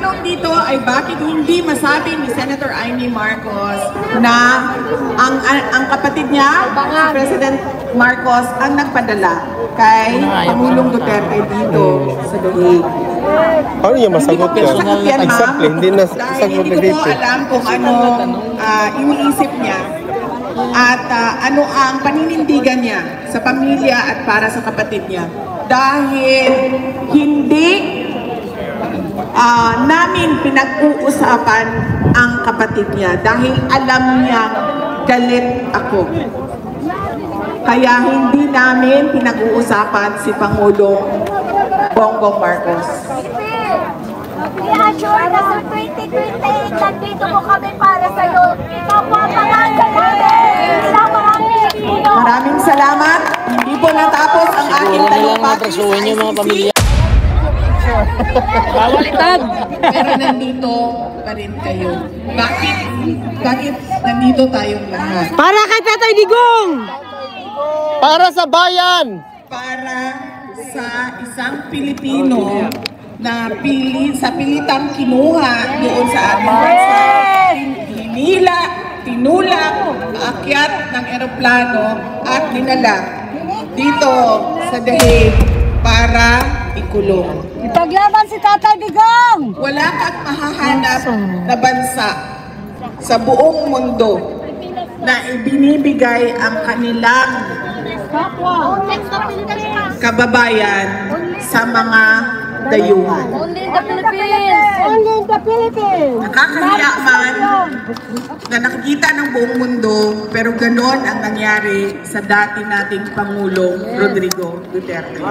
tanong dito ay bakit hindi masabi ni Senator Amy Marcos na ang kapatid niya, si President Marcos, ang nagpadala kay Pangulong Duterte dito sa Dahig. Paano niya masagot yan? Exactly, hindi na sagot na Hindi ko alam kung ano iniisip niya at ano ang paninindigan niya sa pamilya at para sa kapatid niya. Dahil hindi namin pinag-uusapan ang kapatid niya dahil alam niya galit ako. Kaya hindi namin pinag-uusapan si Pangulong Bongbong Marcos. I-assure na sa 2028, nandito po kami para sa'yo. Ito po ang pangalan namin sa mga Pilipino. Maraming salamat. Hindi po natapos ang aking talumpati sa ICC. Bawalitag! Pero nandito pa rin kayo. Bakit nandito tayong lahat? Para kay Tatay Digong! para sa bayan! Para sa isang Pilipino na pilitang kinuha doon sa ating bansa, tinulak, aakyat ng eroplano at dinala dito sa Dahig para ikulong. Ipaglaban si Tatay Digong! Wala kang mahahanap na bansa sa buong mundo na ibinibigay ang kanilang kababayan sa mga dayuhan. Only in the Philippines! Only in the Philippines! Nakakahiya man na nakikita ng buong mundo, pero ganon ang nangyari sa dati nating Pangulong Rodrigo Duterte.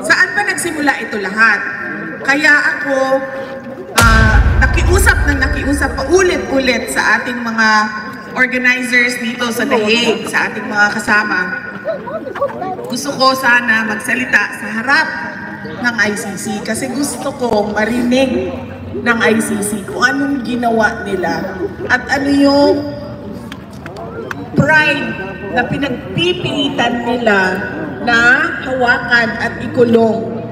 Saan ba nagsimula ito lahat? Kaya ako nakiusap pa ulit-ulit sa ating mga organizers dito sa Dahig, sa ating mga kasama. Gusto ko sana magsalita sa harap ng ICC kasi gusto ko marinig ng ICC kung anong ginawa nila at ano yung pride na pinagpipilitan nila na hawakan at ikulong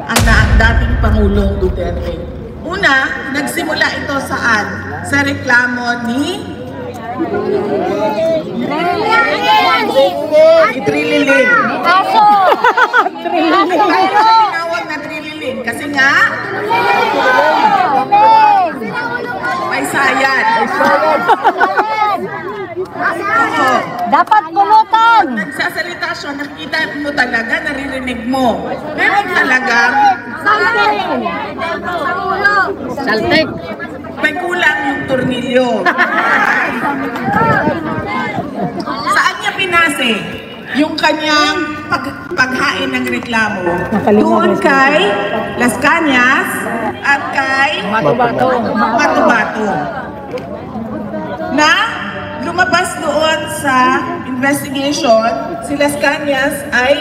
ang dating Pangulong Duterte. Una, nagsimula ito saan? Sa reklamo ni Trililin. Aso! Tinawag na Trililin kasi nga may sayad. Dapat pulutan! Nagsasalita siya, nakita mo talaga, naririnig mo. Meron talagang Saltek! may kulang yung tornilyo. Saan niya pinase yung kanyang paghain ng reklamo? Doon kay Las Cañas at kay Matubato. Na lumabas doon sa investigation, si Las Cañas ay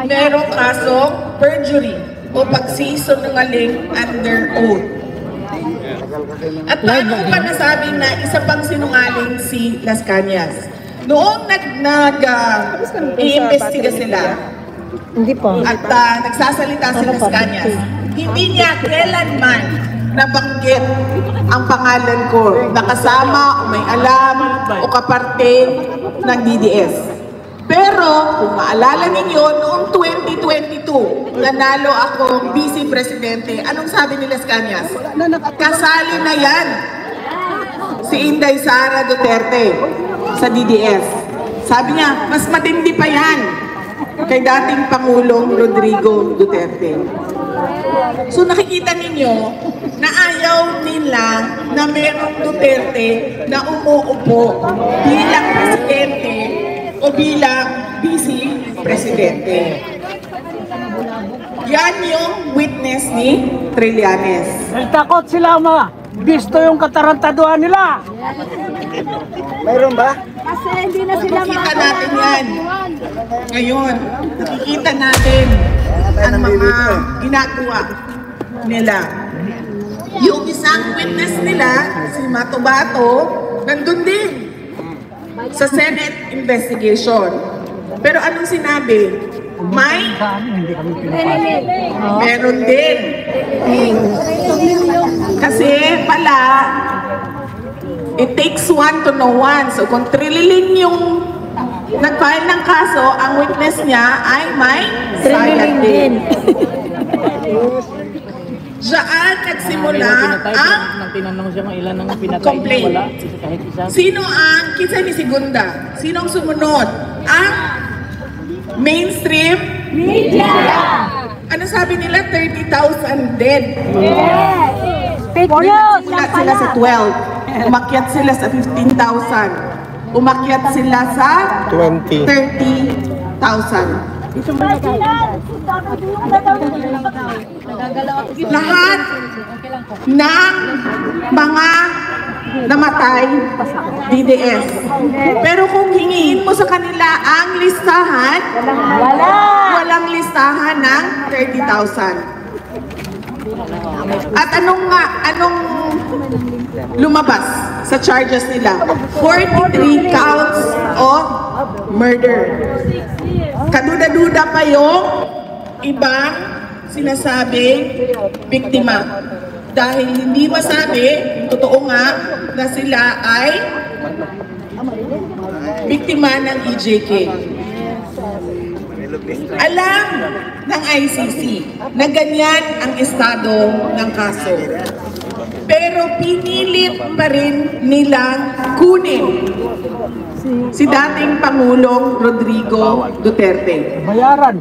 merong kasong perjury o pagsisinungaling under oath. At paano ko pa nasabing na isa pang sinungaling si Las Cañas? Noong nag-iimbestiga sila at nagsasalita si Las Cañas, hindi niya kailanman nabanggit ang pangalan ko na kasama o may alam o kaparte ng DDS. Pero kung maalala ninyo, noong 2022, nanalo akong Vice Presidente. Anong sabi ni Las Cañas? Kasali na yan si Inday Sara Duterte sa DDS. Sabi niya, mas matindi pa yan kay dating Pangulong Rodrigo Duterte. So nakikita ninyo na ayaw nila na merong Duterte na umuupo bilang presidente o bilang vice presidente. Yan yung witness ni Trillanes. Takot sila Bisto yung katarantaduhan nila! Mayroon ba? Kasi hindi na sila Nakikita natin yan. Ngayon, nakikita natin ang mga ginagawa nila. Yung isang witness nila, si Matubato, nandun din sa Senate investigation. Pero anong sinabi? May Sa amin, hindi kami pinapasok. meron din. Kasi pala, it takes one to know one. So kung Trililin yung nag-file ng kaso, ang witness niya ay may sayad din. Diyan nagsimula ang tinanong siya kung ilan ang pinatay complaint. niya, wala kahit isa. Sino ang kinsa ni Segunda? Sino ang sumunod? Ang mainstream Media! ano sabi nila? 30,000 dead. Yes! Fake news! Nagsimula sila sa 12. Umakyat sila sa 15,000. Umakyat sila sa 20. 30,000. Lahat ng mga namatay, DDS. Pero kung hingiin mo sa kanila ang listahan, walang listahan ng 30,000. At anong lumabas sa charges nila? 43 counts of murder. Kaduda-duda pa yung ibang sinasabing biktima. Dahil hindi masabi, totoo nga, na sila ay biktima ng EJK. Alam ng ICC na ganyan ang estado ng kaso. Pero pinilit pa rin nilang kunin si dating Pangulong Rodrigo Duterte. Bayaran.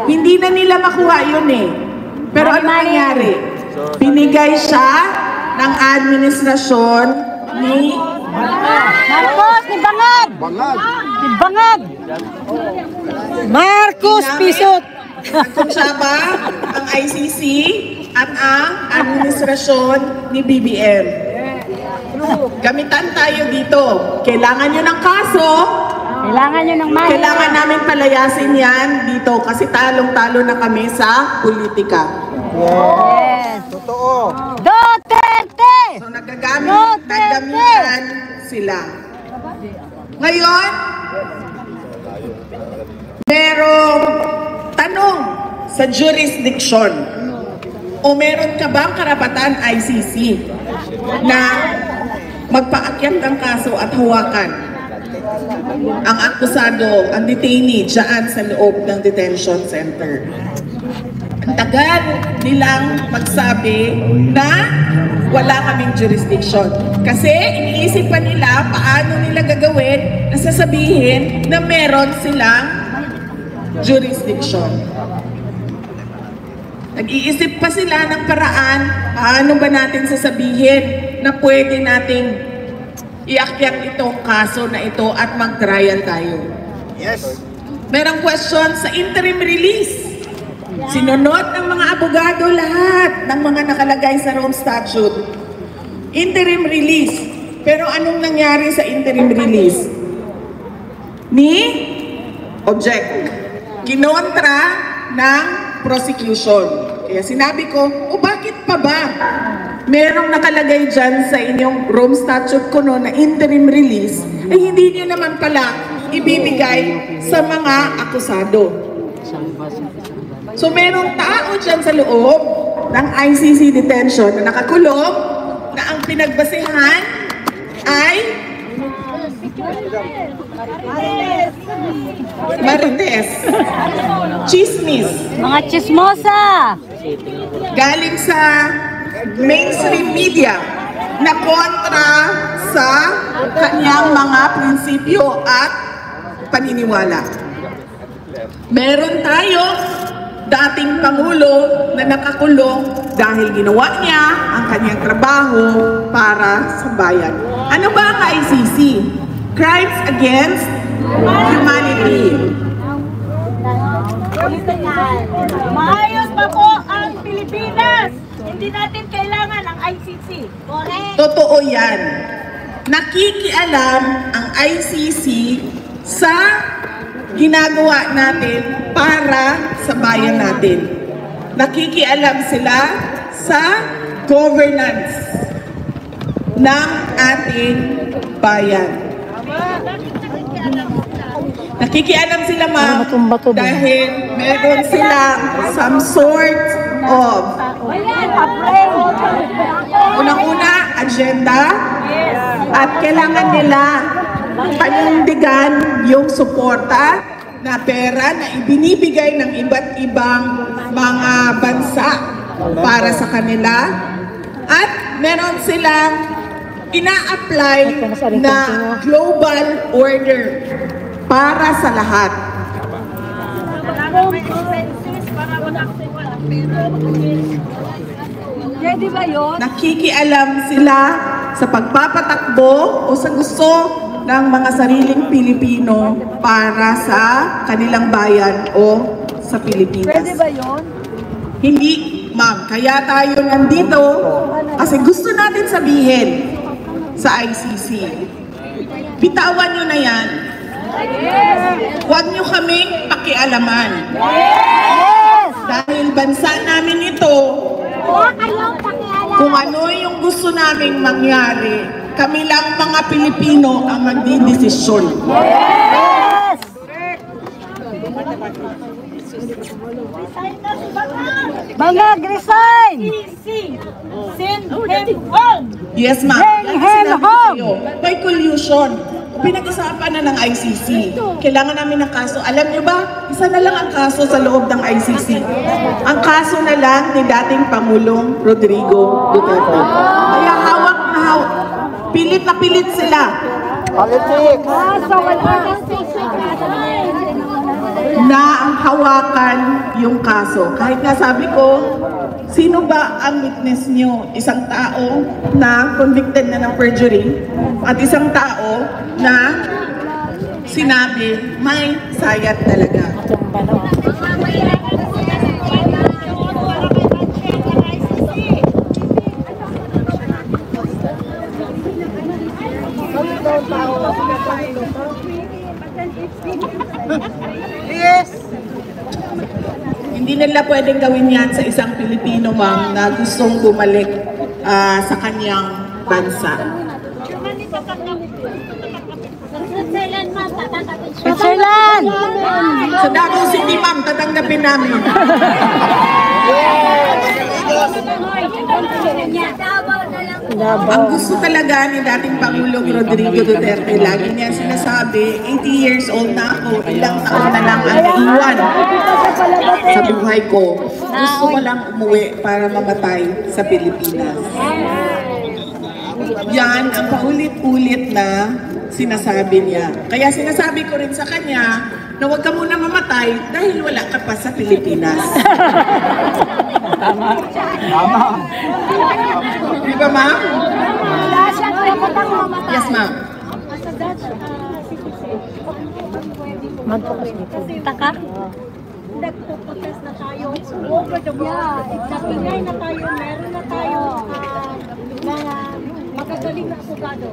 Hindi na nila makuha yun eh. Pero ano nangyari? Binigay siya ng administrasyon ni Marcos, ni Bangag! Ni Bangag! Marcos Pisot! Nagkonsyaba ang ICC at ang administrasyon ni BBM. Gamitan tayo dito. Kailangan nyo ng kaso. Kailangan nyo ng money. Kailangan namin palayasin yan dito kasi talong-talo na kami sa politika. Yes! Totoo. Duterte! So naggagamitan sila. Ngayon, merong tanong sa jurisdiction. O meron ka bang karapatan ICC na magpaakyat ng kaso at hawakan ang akusado, ang detainee dyan sa loob ng detention center? Ang tagal nilang magsabi na wala kaming jurisdiction. Kasi iniisip pa nila paano nila gagawin na sasabihin na meron silang jurisdiction. Nag-iisip pa sila ng paraan paano ba natin sasabihin na pwede nating iakyat itong kaso na ito at mag-trial tayo. Yes. Merong question sa interim release. Sinunod ng mga abogado lahat ng mga nakalagay sa Rome Statute. Interim release. Pero anong nangyari sa interim release? Object. Kinontra ng prosecution. Kaya sinabi ko, bakit pa ba? Merong nakalagay dyan sa inyong Rome Statute ko no, na interim release, ay hindi niyo naman pala ibibigay sa mga akusado. So merong tao dyan sa loob ng ICC detention na nakakulong na ang pinagbasehan ay Marites. Chismis. Mga chismosa! Galing sa mainstream media na kontra sa kanyang mga prinsipyo at paniniwala. Meron tayo dating Pangulo na nakakulong dahil ginawa niya ang kanyang trabaho para sa bayan. Ano ba ang ICC? Crimes against humanity. Maayos pa po ang Pilipinas! Hindi natin kailangan ang ICC. Correct! Totoo yan. Nakikialam ang ICC sa ginagawa natin para sa bayan natin. Nakikialam sila sa governance ng ating bayan. Kikialam sila, ma'am, Bato-bato ba? dahil meron silang some sort of unang-una, agenda, at kailangan nila panindigan yung suporta na pera na ibinibigay ng iba't ibang mga bansa para sa kanila. At meron silang ina-apply na global order para sa lahat. Pwede ba yun? Nakikialam sila sa pagpapatakbo o sa gusto ng mga sariling Pilipino para sa kanilang bayan o sa Pilipinas. Pwede ba yun? Hindi, ma'am. Kaya tayo nandito kasi gusto natin sabihin sa ICC. Bitawan nyo na yan. Huwag nyo kaming pakialaman. Dahil bansa namin ito, kung ano yung gusto naming mangyari, kami lang mga Pilipino ang magdidesisyon. Bangag, resign! Send him home! Yes, ma'am. Bring him home! May collusion. Pinag-usapan na ng ICC. Kailangan namin ng kaso. Alam niyo ba, isa na lang ang kaso sa loob ng ICC. Ang kaso na lang ni dating Pangulong Rodrigo Duterte. Kaya hawak na hawak. Pilit na pilit sila. Na ang hawakan yung kaso. Kahit nga sabi ko, sino ba ang witness nyo? Isang tao na convicted na ng perjury at isang tao na sinabi may sayat talaga. Hindi nila pwedeng gawin yan sa isang Pilipino, ma'am, na gustong bumalik sa kanyang bansa. Switzerland! Sa Davao City, ma'am, tatanggapin namin. Ang gusto talaga ni dating Pangulong Rodrigo Duterte, lagi niya sinasabi, 80 years old na ako, ilang taon na lang ang naiwan sa buhay ko. Gusto ko lang umuwi para mamatay sa Pilipinas. Yan ang paulit-ulit na sinasabi niya. Kaya sinasabi ko rin sa kanya na huwag ka muna mamatay dahil wala ka pa sa Pilipinas. Tama. Di ba, ma'am? Yes, ma'am. Taka? Nagpo-protest na tayo over the world. Yeah, exactly. Na tayo, meron na tayo mga magagaling na abogado.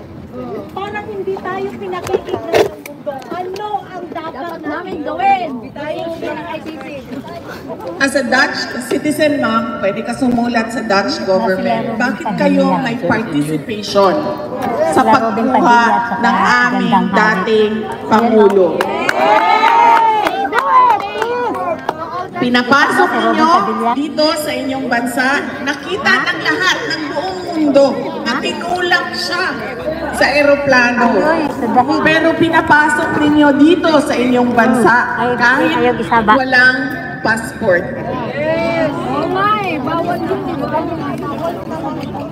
Parang hindi tayo pinakikita ng mundo. Ano ang dapat namin gawin? Tayo ng ICC. As a Dutch citizen, ma'am, pwede ka sumulat sa Dutch government. Bakit kayo may participation sa pagkuha ng aming dating Pangulo? Pinapasok ninyo dito sa inyong bansa, nakita ng lahat ng buong mundo na tinulak siya sa eroplano. Pero pinapasok ninyo dito sa inyong bansa kahit walang passport.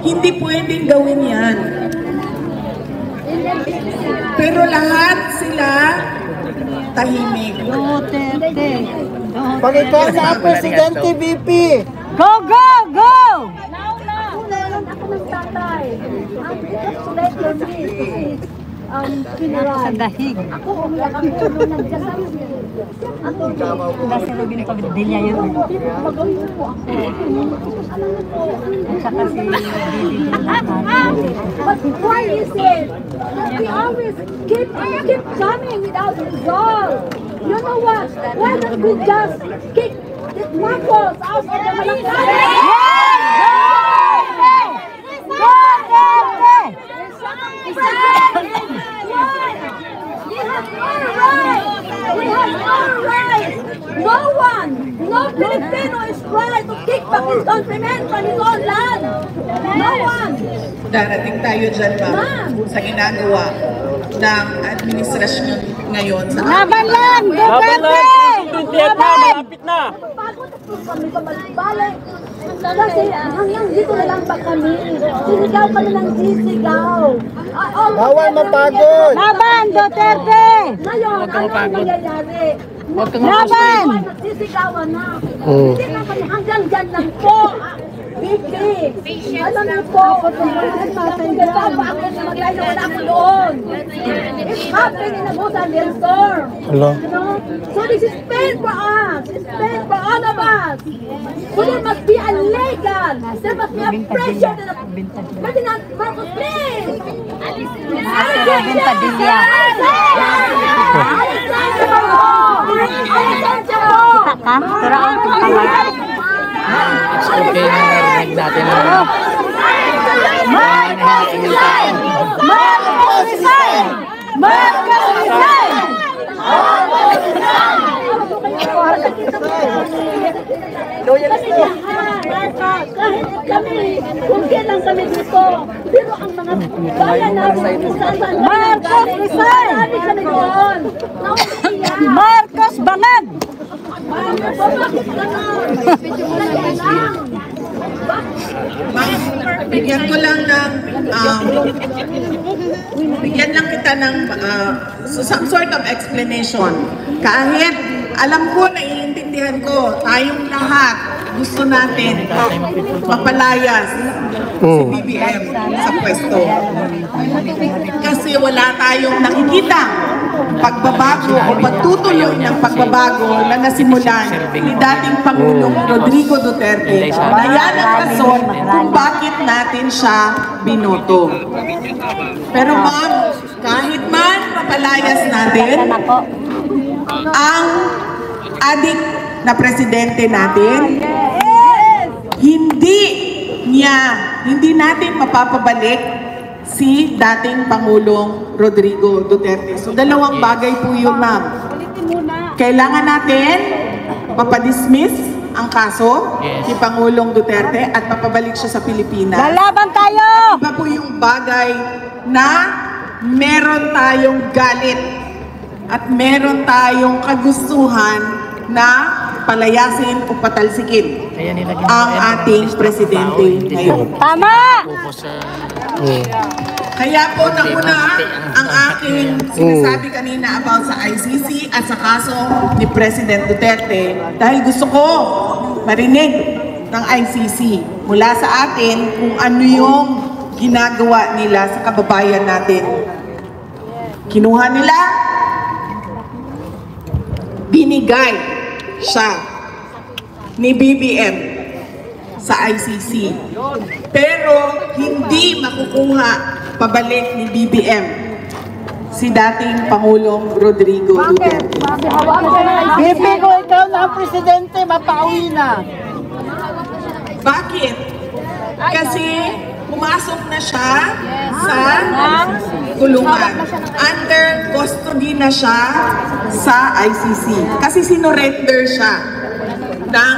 Hindi pwedeng gawin yan. Pero lahat sila tahimik. Pag-ikaw sa Presidente VP. Go, go, go! Ako nagtatay. Sa dahig. Ako umiyak ako nung nagkasama. Nasa Rubin Pagdilya yun. Magawin po ako. At saka si But why is it? We always keep coming without resolve. You know what? Why don't we just kick these Marcos out of the Malacanang? We have no right. We Filipino is trying to kick back his countrymen from his own land. No one. Darating tayo dyan, ma'am, sa ginagawa ng administrasyon ngayon sa Laban lang! Duterte! Malapit na! Pagod po kami balik. Kasi hanggang dito na lang pa kami. Sinigaw kami ng sisigaw. Bawal mapagod. Laban, Duterte! Ngayon, ano ang nangyayari? Laban! Nagsisigawan na. Hindi na kami hanggang dyan lang po. Bigli! Alam niyo po, hindi pa ako na maglayo na ako doon. It's happening in Abuja and storm. Hello. So this is pain for us. It's pain for all of us. So there must be a legal. There must be a pressure. Ferdinand Marcos, please! It's okay na narinig natin na Marcos resign! Marcos resign! Marcos resign! Kahit kami, kung kailan kami dito, pero ang mga bayan namin, Marcos resign! Kami doon! Marcos bangag! Bakit ganon? Bigyan ko lang ng, bigyan lang kita ng some sort of explanation. Kahit alam ko, naiintindihan ko, tayong lahat gusto natin mapalayas si BBM sa pwesto. Kasi wala tayong nakikita pagbabago o pagtutuloy ng pagbabago na nasimulan ni dating Pangulong Rodrigo Duterte. Ayan ang rason kung bakit natin siya binoto. Pero ma'am, kahit man mapalayas natin ang adik na presidente natin, hindi natin mapapabalik si dating Pangulong Rodrigo Duterte. So dalawang bagay po yun, ma'am. Kailangan natin mapadismiss ang kaso ni Pangulong Duterte at mapabalik siya sa Pilipinas. Lalaban tayo! Iba po yung bagay na meron tayong galit at meron tayong kagustuhan na palayasin o patalsikin kaya nilagyan ang ating presidente ngayon. Tama! Kaya po nauna ang aking sinasabi kanina about sa ICC at sa kaso ni President Duterte dahil gusto ko marinig ng ICC mula sa atin kung ano yung ginagawa nila sa kababayan natin. Kinuha nila, binigay siya ni BBM sa ICC. Pero hindi makukuha pabalik ni BBM si dating Pangulong Rodrigo Duterte. BP ko, ikaw na ang presidente, mapauwi na. Bakit? Kasi pumasok na siya sa kulungan. Under custody na siya sa ICC. Kasi sinorender siya ng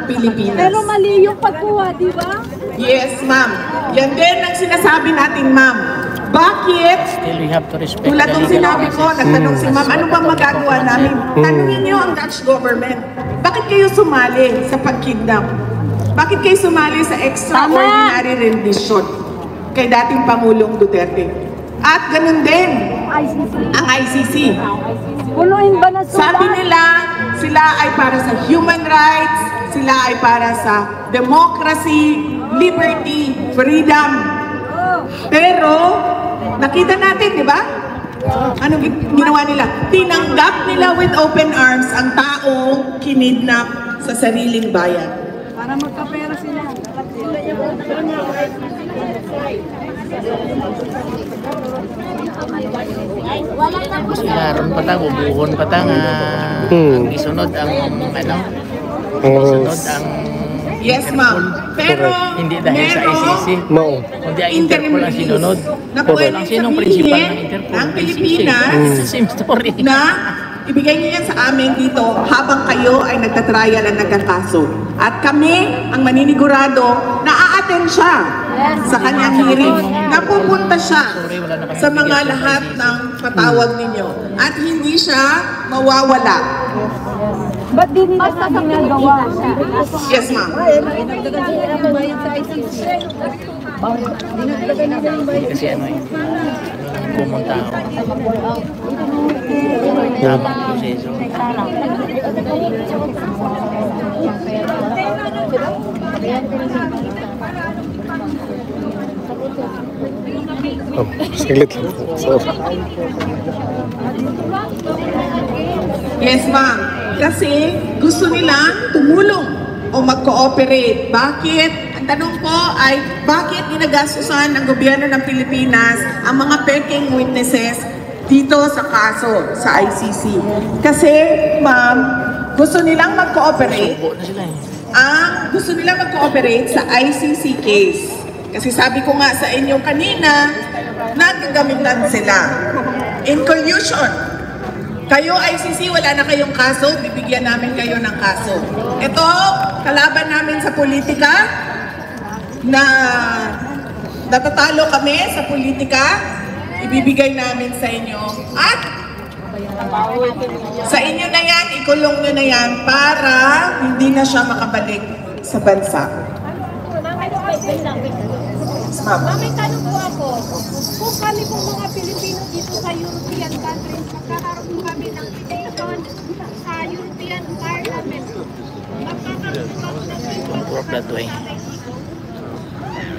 Pilipinas. Pero mali yung pagkuha, di ba? Yes, ma'am. Yan din ang sinasabi natin, ma'am. Bakit? still we have to respect Tulad the ng legal sinabi ko, process. nagtanong si ma'am, ano bang magagawa namin? Tanungin niyo ang Dutch government. Bakit kayo sumali sa pag-kidnap? Bakit kayo sumali sa extraordinary rendition kay dating Pangulong Duterte? At ganun din ang ICC. Punuin ba na Sabi nila, sila ay para sa human rights, sila ay para sa democracy, liberty, freedom. Pero, nakita natin, di ba? Ano ginawa nila? Tinanggap nila with open arms ang taong kinidnap sa sariling bayan. Para magkapera sila. Sigaron pa ta, ubuhon pa ta nga ang isunod ang ano, isunod ang Yes, ma'am. Pero, hindi dahil sa ICC. No. Kundi ang Interpol ang sinunod. na pwedeng Ang sinong principal ng sabihin Interpol? ng ICC. Pilipinas It's the same story. na ibigay niyo yan sa amin dito habang kayo ay nagtatrial at nagkakaso. At kami, ang maninigurado, na a-attend siya sa kanyang hearing. Napupunta siya sa mga lahat ng patawag ninyo. At hindi siya mawawala. Ba't di nila sa ginagawa? Yes, ma'am. Kasi ano eh, pumunta ako. Tamang proseso. Oh, saglit lang. Sorry. Yes, ma'am. Kasi gusto nila tumulong o mag-cooperate. Bakit? Ang tanong po ay, bakit ginagastusan ng gobyerno ng Pilipinas ang mga peking witnesses dito sa kaso sa ICC? Kasi, ma'am, gusto nilang mag-cooperate. Subo na sila eh. Gusto nilang mag-cooperate sa ICC case. Kasi sabi ko nga sa inyo kanina, nagagamitan sila. In collusion. Kayo ICC, wala na kayong kaso, bibigyan namin kayo ng kaso. Ito, kalaban namin sa politika, na natatalo kami sa politika, ibibigay namin sa inyo. At sa inyo na yan, ikulong nyo na yan para hindi na siya makabalik sa bansa. May tanong po ako, kung kami pong mga Pilipino dito sa European countries, magkakaroon po kami ng station sa European Parliament, magkakaroon po kami ng Work that way.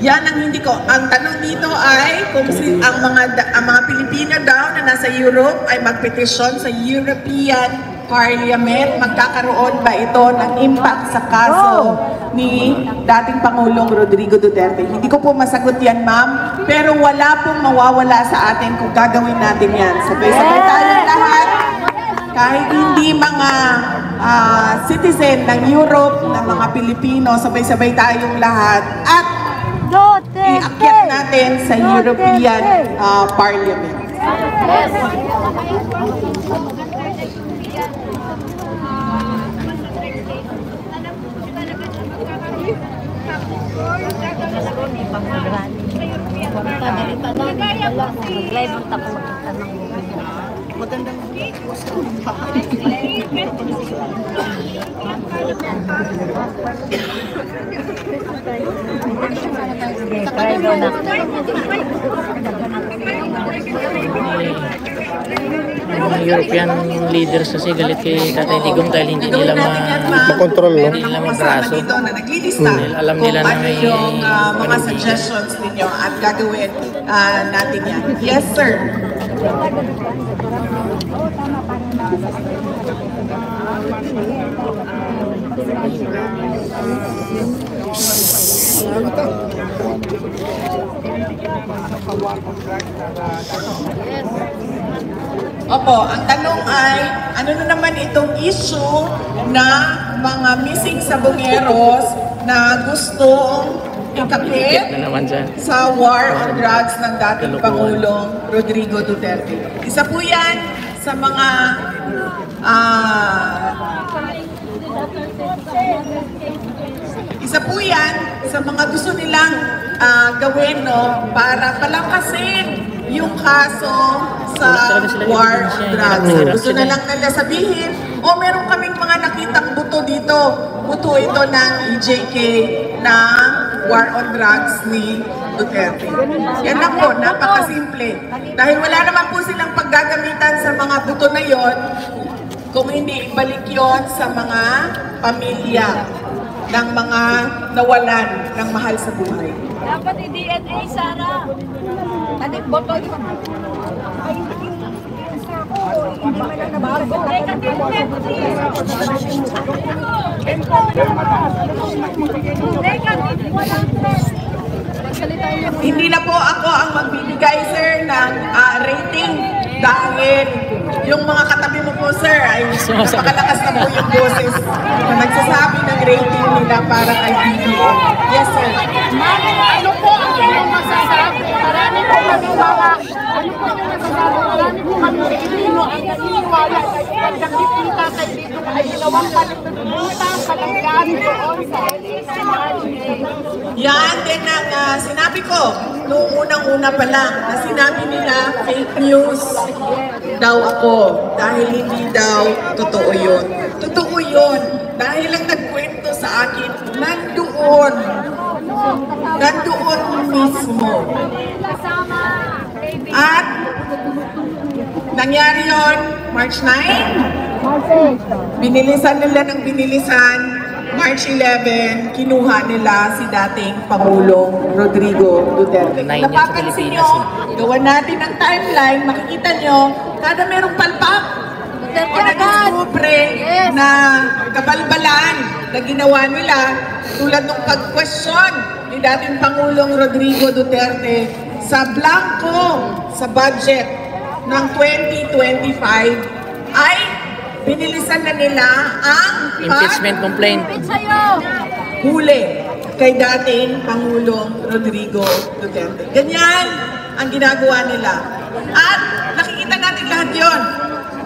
Yan ang hindi ko. Ang tanong dito ay kung ang mga Pilipino daw na nasa Europe ay magpetisyon sa European Parliament, magkakaroon ba ito ng impact sa kaso ni dating Pangulong Rodrigo Duterte? Hindi ko po masagot yan, ma'am, pero wala pong mawawala sa atin kung gagawin natin yan. Sabay-sabay tayong lahat, kahit hindi mga citizen ng Europe, ng mga Pilipino, sabay-sabay tayong lahat at iakyat natin sa European Parliament. Live ang tapos Mga European leaders kasi galit kay Tatay Digong dahil hindi nila Makontrol, no? hindi nila magkaso. Dito na naglilista Alam nila kung na ano may yung mga suggestions ninyo at gagawin natin yan. Yes, sir. Opo, ang tanong ay, ano na naman itong issue na mga missing sabongeros na gustong ikakit Na naman dyan. sa war on drugs ng dating Pangulong Rodrigo Duterte. Isa po yan sa mga gusto nilang gawin, no, para palakasin yung kaso sa war on drugs. Gusto na lang nila sabihin, meron kaming mga nakitang buto dito. Buto ito ng EJK ng war on drugs ni Duterte. Yan lang po, napakasimple. Dahil wala naman po silang paggagamitan sa mga buto na yon, kung hindi ibalik yon sa mga pamilya ng mga nawalan ng mahal sa buhay. dapat i-DNA, Sara. Ano yung boto yun? Ay, hindi na po ako ang magbibigay, sir, ng rating dahil yung mga katabi mo po, sir, ay napakalakas na po yung boses na nagsasabi ng rating nila para kay BBM. Yes, sir. ano po ang inyong masasabi? Marami po kami mga, ano po yung masasabi? Marami po kami Pilipino ang naniniwala kay gawang palibutan, palanggaan doon sa Yan din ang sinabi ko noong unang-una pa lang na sinabi nila fake news daw ako dahil hindi daw totoo yun. Totoo yun dahil ang nagkwento sa akin nandoon mismo. At nangyari yun March 9, binilisan nila ng binilisan. March 11, kinuha nila si dating Pangulong Rodrigo Duterte. Napapansin nyo, gawa natin ang timeline, makikita nyo, kada merong palpak o nag-isupre na kabalbalan na ginawa nila, tulad ng pag-question ni dating Pangulong Rodrigo Duterte sa blanco sa budget ng 2025 ay binilisan na nila ang Impeachment complaint. huli kay dating Pangulong Rodrigo Duterte. Ganyan ang ginagawa nila. At nakikita natin lahat yon.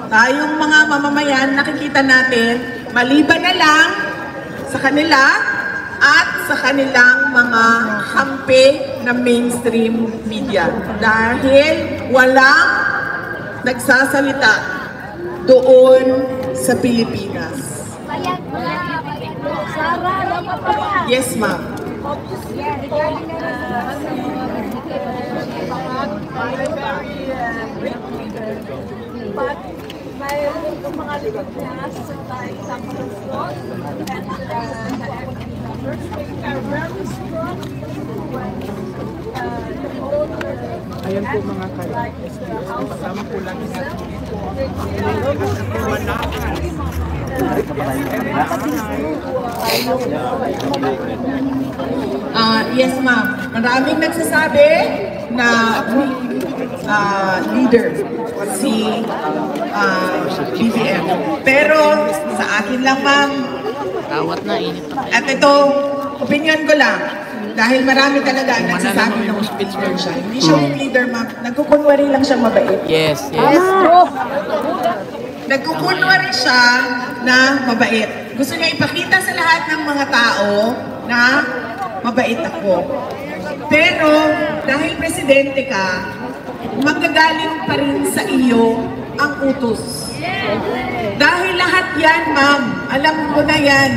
Tayong mga mamamayan, nakikita natin, maliban na lang sa kanila at sa kanilang mga kampe na mainstream media. Dahil walang nagsasalita doon sa Pilipinas. Yes, ma'am. Ayan po mga kaibigan. Pasama po lang Yes, ma'am. Maraming nagsasabi na leader si BBM. Pero sa akin lang, ma'am, Tawat na, init na. at ito, opinion ko lang. Dahil marami talaga nagsasabi ng leader siya. Hindi siya yung leader, ma'am. Nagkukunwari lang siya mabait. Yes, yes. Nagkukunwari siya na mabait. Gusto niya ipakita sa lahat ng mga tao na mabait ako. Pero dahil presidente ka, magagaling pa rin sa iyo ang utos. Dahil lahat yan, ma'am, alam ko na yan.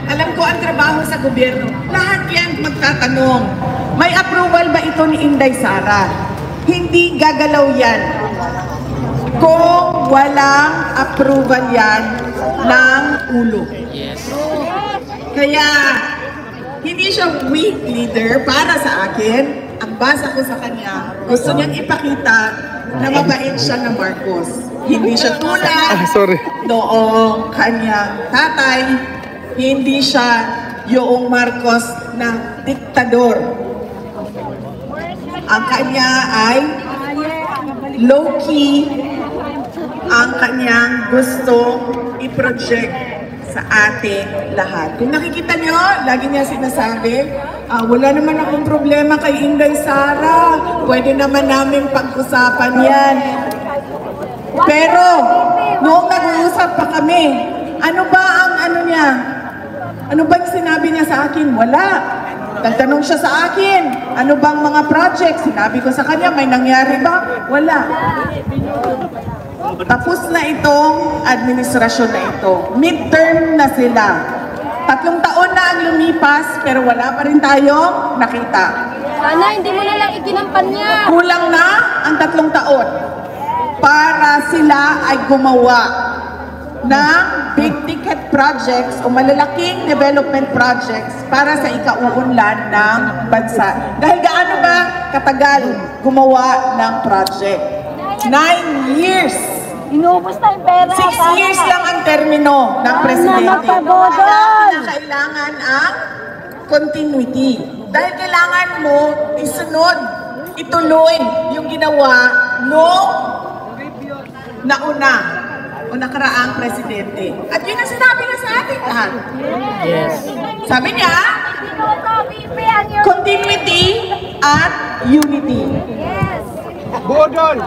Alam ko ang trabaho sa gobyerno. Lahat yan magtatanong, may approval ba ito ni Inday Sara? Hindi gagalaw yan kung walang approval yan ng ulo. Yes. Kaya, hindi siya weak leader para sa akin. Ang basa ko sa kanya, gusto niyang ipakita na mabait siya ng Marcos. Hindi siya tulad noong kanyang tatay. Hindi siya yung Marcos na diktador. Ang kanya ay low-key ang kanyang gusto i-project sa ating lahat. Kung nakikita nyo, lagi niya sinasabi, wala naman akong problema kay Inday Sara. Pwede naman namin pag-usapan yan. Pero, noong nag-uusap pa kami, ano ba ang ano niya? Ano ba yung sinabi niya sa akin? Wala. Nagtanong siya sa akin, ano bang mga project? Sinabi ko sa kanya, may nangyari ba? Wala. Tapos na itong administrasyon na ito. Midterm na sila. 3 taon na ang lumipas, pero wala pa rin tayong nakita. Sana hindi mo na lang iginampan niya. Kulang na ang 3 taon para sila ay gumawa ng big ticket projects o malalaking development projects para sa ikauunlad ng bansa. Dahil gaano ba katagal gumawa ng project? 9 years. Inubos na yung pera. 6 years lang ang termino ng presidente. Kaya kailangan ang continuity. Dahil kailangan mo isunod, ituloy yung ginawa noong nauna o nakaraang presidente. At yun ang sinabi na sa atin lahat. Yes. Sabi niya, continuity at unity. Bodol!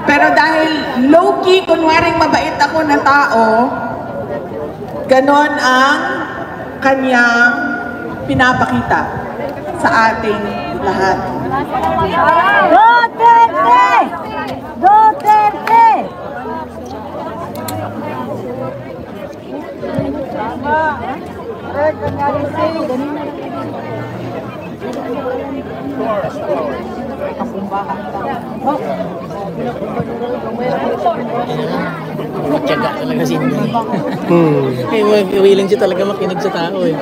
Pero dahil low-key, kunwaring mabait ako na tao, Ganon ang kanyang pinapakita sa ating lahat. Duterte! Duterte! Matyaga talaga si Inday. Willing siya talaga makinig sa tao eh.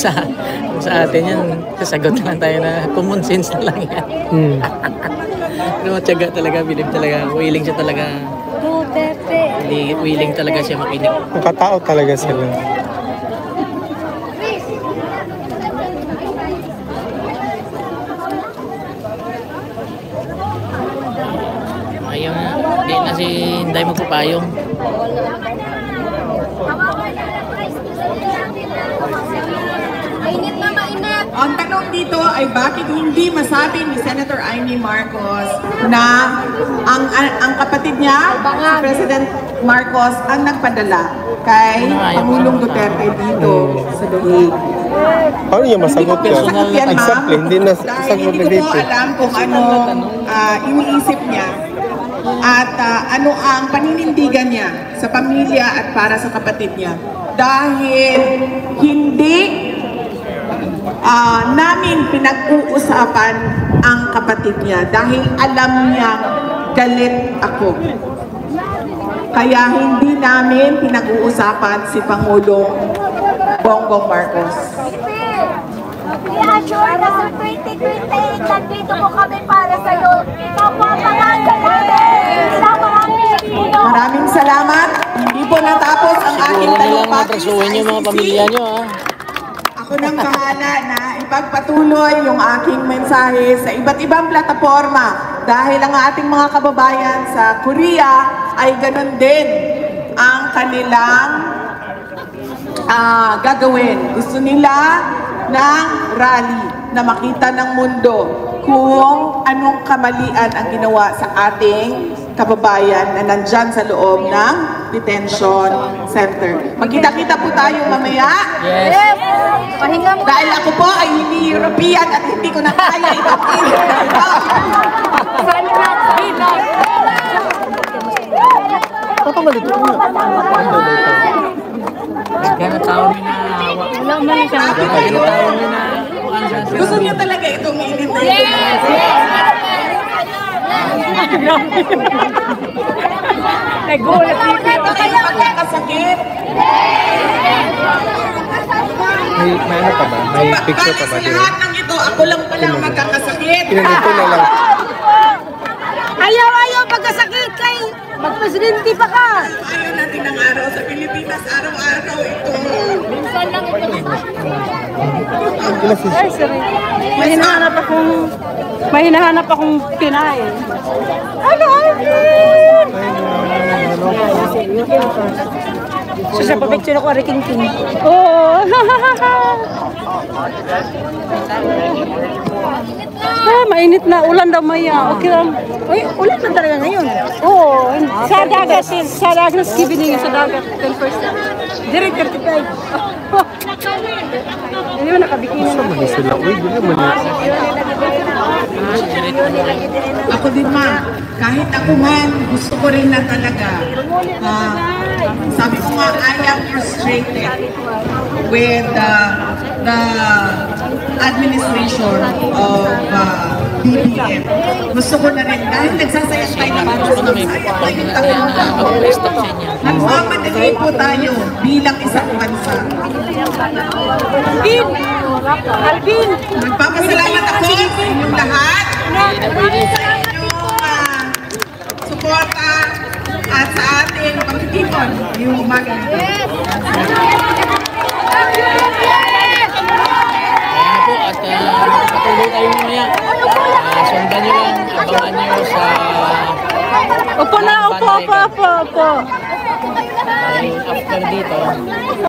sa sa atin yan, sasagot na lang tayo na common sense na lang yan. Pero matyaga talaga, bilib talaga, willing siya talaga, Duterte! willing talaga siya makinig. Nakatao talaga sila. Ayaw na, hindi na si Inday magpapayong. Mainit na mainit! Ang tanong dito ay bakit hindi masabi ni Senator Amy Marcos na ang kapatid niya, si President Marcos, ang nagpadala kay Pangulong Duterte dito sa Dahig. Paano niya masagot yan? Sagot yan, ma'am. Exactly, hindi na Dahil sagot hindi na ko dito. po alam kung ano iniisip niya at ano ang paninindigan niya sa pamilya at para sa kapatid niya. Dahil hindi namin pinag-uusapan ang kapatid niya dahil alam niya galit ako. Kaya hindi namin pinag-uusapan si Pangulong Bongbong Marcos. I-assure na sa 2028, nandito po kami para sa'yo. Papapangalan namin sa mga Pilipino. Maraming salamat. Hindi po natapos ang aking Siguro na lang talumpati matrasuhin yung mga sa pamilya ICC. nyo ha. Ako nang bahala na ipagpatuloy yung aking mensahe sa iba't ibang plataforma dahil ang ating mga kababayan sa Korea ay ganun din ang kanilang gagawin. Gusto nila ng rally na makita ng mundo kung anong kamalian ang ginawa sa ating kababayan na nandyan sa loob ng detention center. Magkita-kita po tayo mamaya. Yes. Pahinga mo. Dahil ako po ay hindi European at hindi ko na kaya ipapili. Kaya tao may naawa. Wala man siya. Kaya tao may naawa. Gusto niyo talaga itong init na ito. Nagulat Ito kayo magkakasakit. May ano pa ba? May picture pa ba? Sa lahat ng ito, ako lang palang magkakasakit. Pinanito na lang. Ayaw pagkasakit kay magpresidente pa ka. Ayaw natin ng araw sa Pilipinas, araw-araw ito. Minsan lang ito. May hinahanap akong Pinay. Ano, Alvin? Sa papicture ako, Riking King. Oo. Mainit na. Ulan daw maya. Okay lang. Uy, ulan na talaga ngayon. Oo. Sa dagat. Sa dagat. Kibining sa dagat. 10%. Direct 35. Hindi mo nakabikini na. Ano sila? Uy, hindi naman yun. Ako din ma, kahit ako man, gusto ko rin na talaga. Sabi ko nga, I am frustrated with the administration of BBM. Gusto ko na rin, dahil nagsasayang tayo na para sa sayang tayo nagmamadali po tayo bilang isang bansa. Alvin! Magpapasalamat ako sa inyong lahat sa inyong suporta at sa ating pagtitipon yung umaga nito. Ayan po at patuloy tayo mamaya. Sundan nyo lang, abangan nyo sa Opo na, opo. after dito.